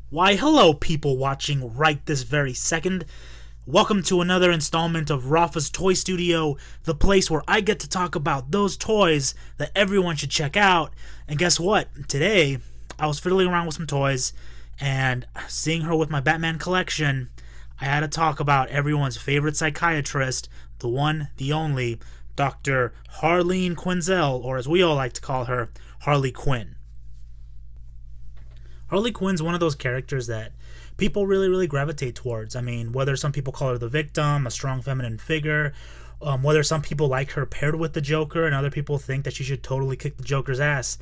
Why, hello, people watching right this very second. Welcome to another installment of Rafa's Toy Studio, the place where I get to talk about those toys that everyone should check out. And guess what? Today, I was fiddling around with some toys, and seeing her with my Batman collection, I had to talk about everyone's favorite psychiatrist, the one, the only, Dr. Harleen Quinzel, or as we all like to call her, Harley Quinn. Harley Quinn's one of those characters that people really gravitate towards. I mean, whether some people call her the victim, a strong feminine figure, whether some people like her paired with the Joker, and other people think that she should totally kick the Joker's ass.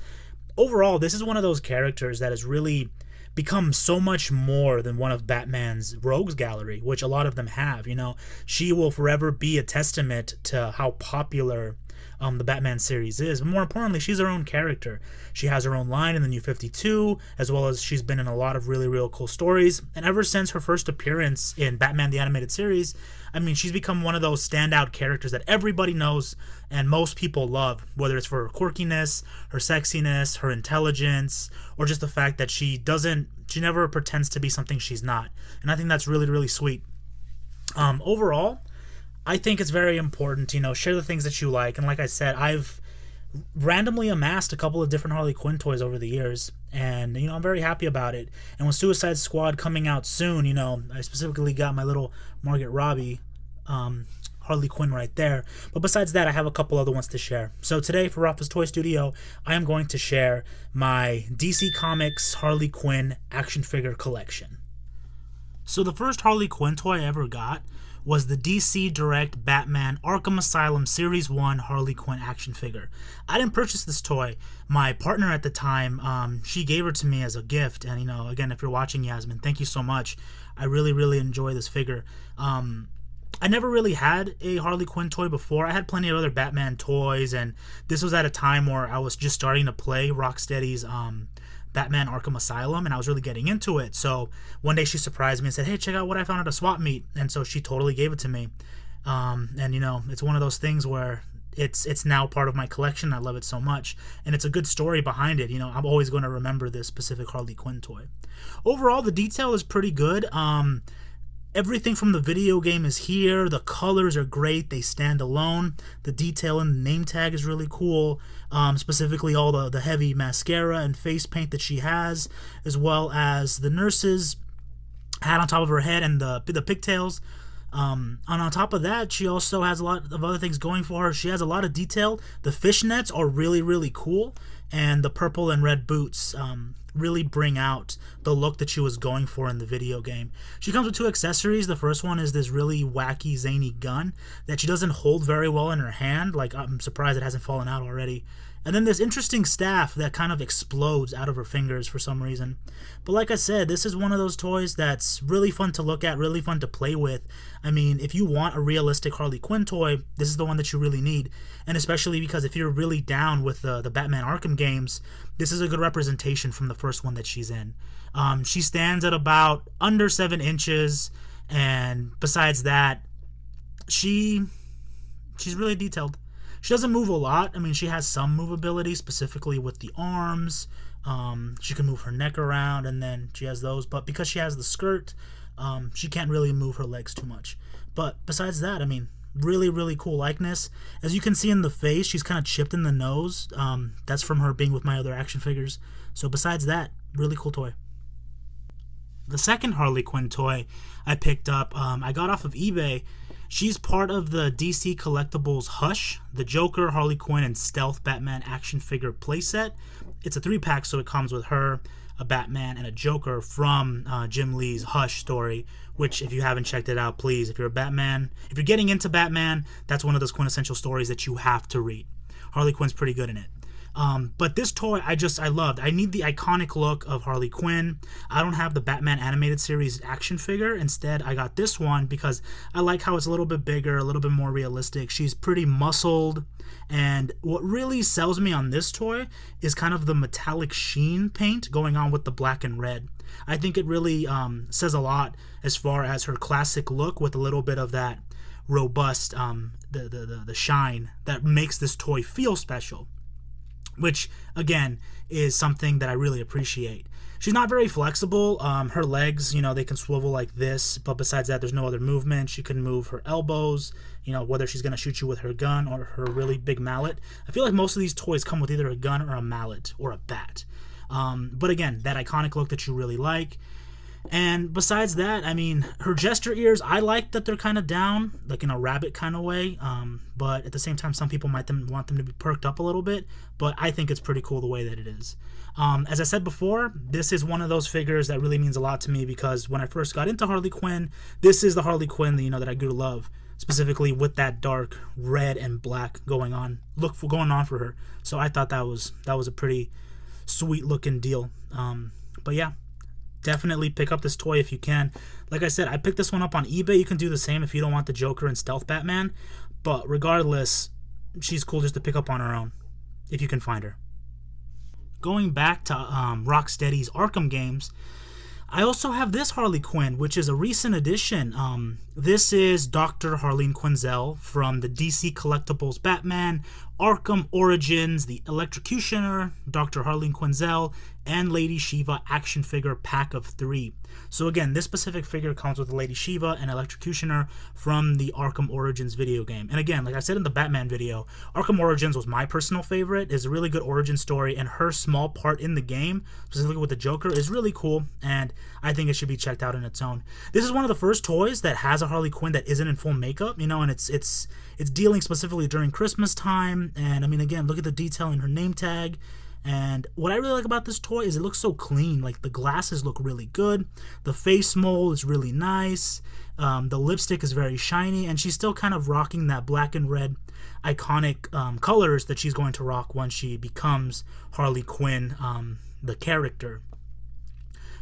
Overall, this is one of those characters that has really become so much more than one of Batman's rogues gallery, which a lot of them have. You know, she will forever be a testament to how popular the Batman series is. But more importantly, she's her own character. She has her own line in the New 52, as well as she's been in a lot of really cool stories. And ever since her first appearance in Batman the Animated Series, I mean, she's become one of those standout characters that everybody knows and most people love, whether it's for her quirkiness, her sexiness, her intelligence, or just the fact that she never pretends to be something she's not. And I think that's really sweet. Overall, I think it's very important to, share the things that you like. And like I said, I've randomly amassed a couple of different Harley Quinn toys over the years. And, I'm very happy about it. And with Suicide Squad coming out soon, I specifically got my little Margot Robbie Harley Quinn right there. But besides that, I have a couple other ones to share. So today for Rafa's Toy Studio, I am going to share my DC Comics Harley Quinn action figure collection. So the first Harley Quinn toy I ever got was the DC Direct Batman Arkham Asylum Series 1 Harley Quinn action figure. I didn't purchase this toy. My partner at the time, she gave her to me as a gift. And, again, if you're watching, Yasmin, thank you so much. I really enjoy this figure. I never really had a Harley Quinn toy before. I had plenty of other Batman toys, and this was at a time where I was just starting to play Rocksteady's Batman Arkham Asylum, and I was really getting into it. So one day she surprised me and said, "Hey, check out what I found at a swap meet." And so she totally gave it to me. And it's one of those things where it's now part of my collection. I love it so much, and it's a good story behind it. I'm always going to remember this specific Harley Quinn toy. Overall, the detail is pretty good. Everything from the video game is here. The colors are great. They stand alone. The detail in the name tag is really cool. Specifically all the heavy mascara and face paint that she has, as well as the nurse's hat on top of her head and the pigtails. And on top of that, she also has a lot of other things going for her. She has a lot of detail. The fishnets are really cool. And the purple and red boots really bring out the look that she was going for in the video game. She comes with two accessories. The first one is this really wacky, zany gun that she doesn't hold very well in her hand. Like, I'm surprised it hasn't fallen out already. And then this interesting staff that kind of explodes out of her fingers for some reason. But like I said, this is one of those toys that's really fun to look at, really fun to play with. I mean, if you want a realistic Harley Quinn toy, this is the one that you really need. And especially because if you're really down with the Batman Arkham games, this is a good representation from the first one that she's in. She stands at about under 7 inches, and besides that, she's really detailed. She doesn't move a lot. I mean, she has some movability, specifically with the arms. She can move her neck around, and then she has those. But because she has the skirt, she can't really move her legs too much. But besides that, I mean, really cool likeness. As you can see in the face, she's kind of chipped in the nose. That's from her being with my other action figures. So besides that, really cool toy. The second Harley Quinn toy I picked up, I got off of eBay. She's part of the DC Collectibles Hush, the Joker, Harley Quinn, and Stealth Batman action figure playset. It's a 3-pack, so it comes with her, a Batman, and a Joker from Jim Lee's Hush story, which, if you haven't checked it out, please, if you're getting into Batman, that's one of those quintessential stories that you have to read. Harley Quinn's pretty good in it. But this toy I loved. I need the iconic look of Harley Quinn. I don't have the Batman Animated Series action figure. Instead, I got this one because I like how it's a little bit bigger, a little bit more realistic. She's pretty muscled. And what really sells me on this toy is kind of the metallic sheen paint going on with the black and red. I think it really says a lot as far as her classic look with a little bit of that robust, the shine that makes this toy feel special. which again is something that I really appreciate. She's not very flexible. Her legs, they can swivel like this, but besides that, there's no other movement. She can move her elbows, whether she's going to shoot you with her gun or her really big mallet. I feel like most of these toys come with either a gun or a mallet or a bat. But again, that iconic look that you really like. And besides that, I mean, her gesture ears, I like that they're kind of down, like in a rabbit kind of way. But at the same time, some people might want them to be perked up a little bit. But I think it's pretty cool the way that it is. As I said before, this is one of those figures that really means a lot to me because when I first got into Harley Quinn, this is the Harley Quinn that I grew to love, specifically with that dark red and black going on for her. So I thought that was a pretty sweet looking deal. But yeah. Definitely pick up this toy if you can. Like I said, I picked this one up on eBay. You can do the same if you don't want the Joker and Stealth Batman. But regardless, she's cool just to pick up on her own, if you can find her. Going back to Rocksteady's Arkham games, I also have this Harley Quinn, which is a recent addition. This is Dr. Harleen Quinzel from the DC Collectibles Batman, Arkham Origins, the Electrocutioner, Dr. Harleen Quinzel, and Lady Shiva action figure pack of 3. So again, this specific figure comes with Lady Shiva and Electrocutioner from the Arkham Origins video game. And again, like I said in the Batman video, Arkham Origins was my personal favorite. It's a really good origin story, and her small part in the game, specifically with the Joker, is really cool, and I think it should be checked out on its own. This is one of the first toys that has a Harley Quinn that isn't in full makeup, and it's dealing specifically during Christmas time. And I mean, again, look at the detail in her name tag. And what I really like about this toy is it looks so clean. Like, the glasses look really good. The face mold is really nice. The lipstick is very shiny. And she's still kind of rocking that black and red iconic colors that she's going to rock once she becomes Harley Quinn, the character.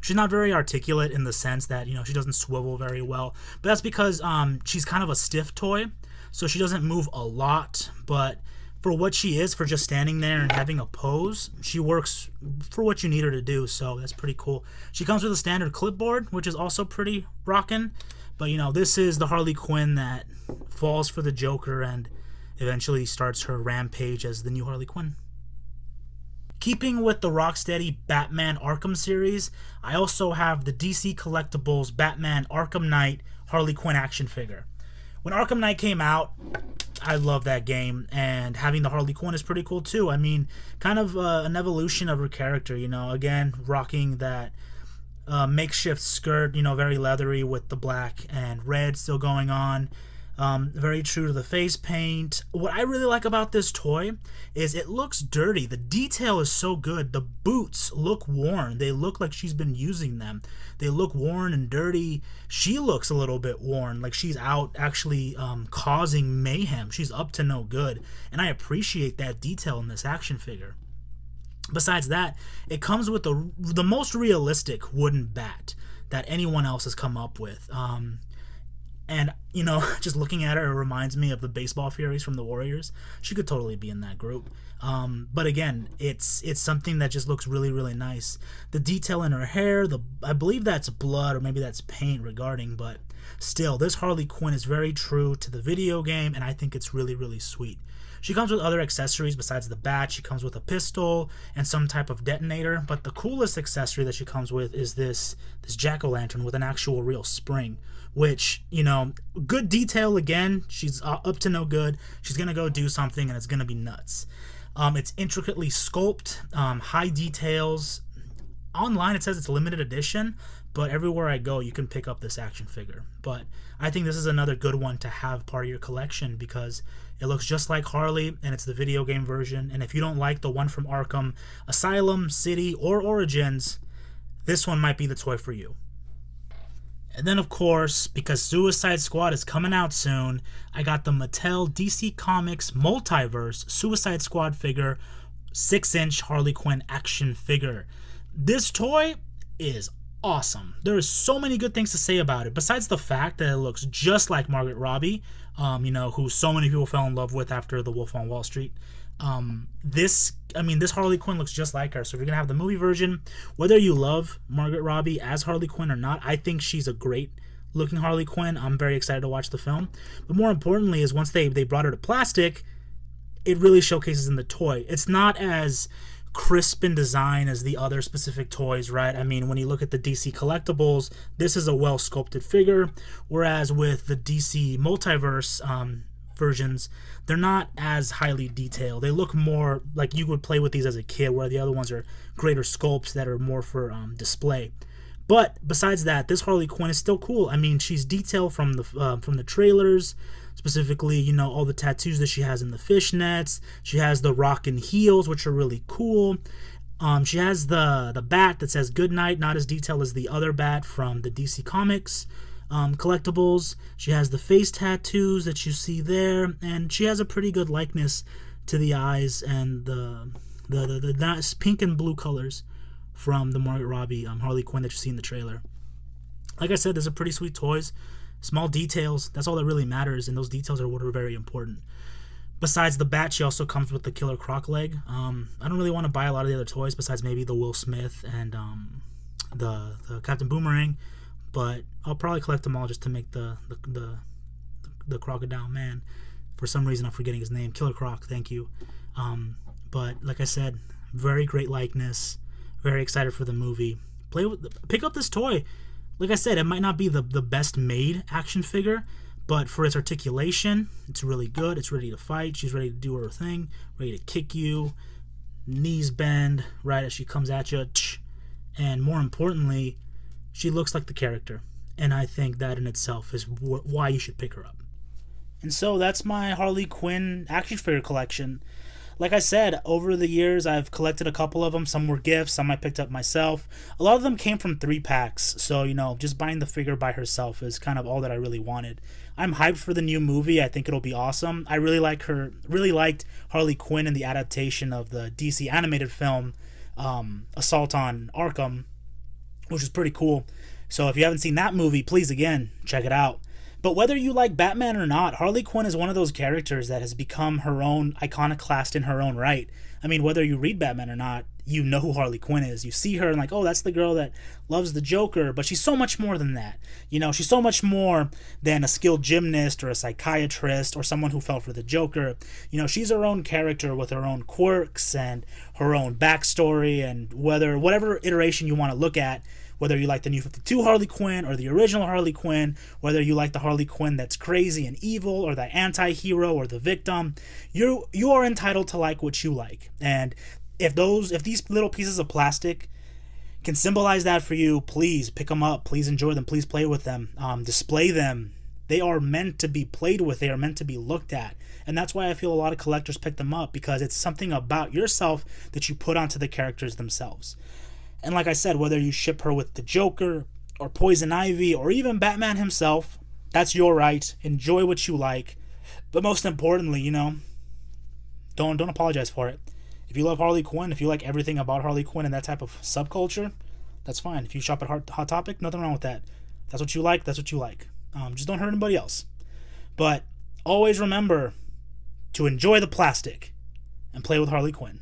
She's not very articulate in the sense that, she doesn't swivel very well. But that's because she's kind of a stiff toy. So she doesn't move a lot, but for what she is, for just standing there and having a pose, she works for what you need her to do, so that's pretty cool. She comes with a standard clipboard, which is also pretty rockin', but this is the Harley Quinn that falls for the Joker and eventually starts her rampage as the new Harley Quinn. Keeping with the Rocksteady Batman Arkham series, I also have the DC Collectibles Batman Arkham Knight Harley Quinn action figure. When Arkham Knight came out, I love that game, and having the Harley Quinn is pretty cool too. I mean, kind of an evolution of her character, again, rocking that makeshift skirt, very leathery with the black and red still going on. Very true to the face paint. What I really like about this toy is it looks dirty. The detail is so good. The boots look worn. They look like she's been using them. They look worn and dirty. She looks a little bit worn, like she's out actually causing mayhem. She's up to no good. And I appreciate that detail in this action figure. Besides that, it comes with the most realistic wooden bat that anyone else has come up with. And, just looking at her, it reminds me of the baseball Furies from the Warriors. She could totally be in that group. But again, it's something that just looks really, really nice. The detail in her hair, I believe that's blood or maybe that's paint regarding, but still, this Harley Quinn is very true to the video game, and I think it's really, really sweet. She comes with other accessories besides the bat. She comes with a pistol and some type of detonator, but the coolest accessory that she comes with is this jack-o'-lantern with an actual real spring, which, good detail again. She's up to no good. She's going to go do something, and it's going to be nuts. It's intricately sculpted, high details. Online, it says it's limited edition, but everywhere I go, you can pick up this action figure. But I think this is another good one to have part of your collection because it looks just like Harley, and it's the video game version. And if you don't like the one from Arkham, Asylum, City, or Origins, this one might be the toy for you. And then, of course, because Suicide Squad is coming out soon, I got the Mattel DC Comics Multiverse Suicide Squad figure, 6-inch Harley Quinn action figure. This toy is awesome. There are so many good things to say about it, besides the fact that it looks just like Margot Robbie, who so many people fell in love with after The Wolf on Wall Street. This Harley Quinn looks just like her. So if you're going to have the movie version, whether you love Margot Robbie as Harley Quinn or not, I think she's a great looking Harley Quinn. I'm very excited to watch the film. But more importantly is once they brought her to plastic, it really showcases in the toy. It's not as crisp in design as the other specific toys, right? I mean, when you look at the DC collectibles, this is a well sculpted figure, whereas with the DC multiverse versions, they're not as highly detailed. They look more like you would play with these as a kid, where the other ones are greater sculpts that are more for display. But besides that, this Harley Quinn is still cool. I mean, she's detailed from the trailers, specifically, you know, all the tattoos that she has in the fishnets. She has the rockin' heels, which are really cool. She has the bat that says goodnight, not as detailed as the other bat from the DC Comics collectibles. She has the face tattoos that you see there, and she has a pretty good likeness to the eyes and the nice pink and blue colors from the Margot Robbie Harley Quinn that you see in the trailer. Like I said, there's a pretty sweet toys. Small details, that's all that really matters, and those details are what are very important. Besides the bat, she also comes with the killer croc leg. I don't really want to buy a lot of the other toys besides maybe the Will Smith and the Captain Boomerang, but I'll probably collect them all just to make the crocodile man. For some reason, I'm forgetting his name. Killer Croc, thank you. But like I said, very great likeness. Very excited for the movie. Pick up this toy. Like I said, it might not be the best made action figure, but for its articulation, it's really good. It's ready to fight. She's ready to do her thing, ready to kick you, knees bend right as she comes at you. And more importantly, she looks like the character. And I think that in itself is why you should pick her up. And so that's my Harley Quinn action figure collection. Like I said, over the years, I've collected a couple of them. Some were gifts, some I picked up myself. A lot of them came from 3-packs, so, you know, just buying the figure by herself is kind of all that I really wanted. I'm hyped for the new movie. I think it'll be awesome. I really liked Harley Quinn in the adaptation of the DC animated film, Assault on Arkham, which is pretty cool. So if you haven't seen that movie, please, again, check it out. But whether you like Batman or not, Harley Quinn is one of those characters that has become her own iconoclast in her own right. I mean, whether you read Batman or not, you know who Harley Quinn is. You see her and like, oh, that's the girl that loves the Joker, but she's so much more than that. You know, she's so much more than a skilled gymnast or a psychiatrist or someone who fell for the Joker. You know, she's her own character with her own quirks and her own backstory, and whatever iteration you want to look at, whether you like the New 52 Harley Quinn or the original Harley Quinn, whether you like the Harley Quinn that's crazy and evil or the anti-hero or the victim, you are entitled to like what you like. And if these little pieces of plastic can symbolize that for you, please pick them up, please enjoy them, please play with them, display them. They are meant to be played with, they are meant to be looked at. And that's why I feel a lot of collectors pick them up, because it's something about yourself that you put onto the characters themselves. And like I said, whether you ship her with the Joker or Poison Ivy or even Batman himself, that's your right. Enjoy what you like. But most importantly, you know, don't apologize for it. If you love Harley Quinn, if you like everything about Harley Quinn and that type of subculture, that's fine. If you shop at Hot Topic, nothing wrong with that. If that's what you like, that's what you like. Just don't hurt anybody else. But always remember to enjoy the plastic and play with Harley Quinn.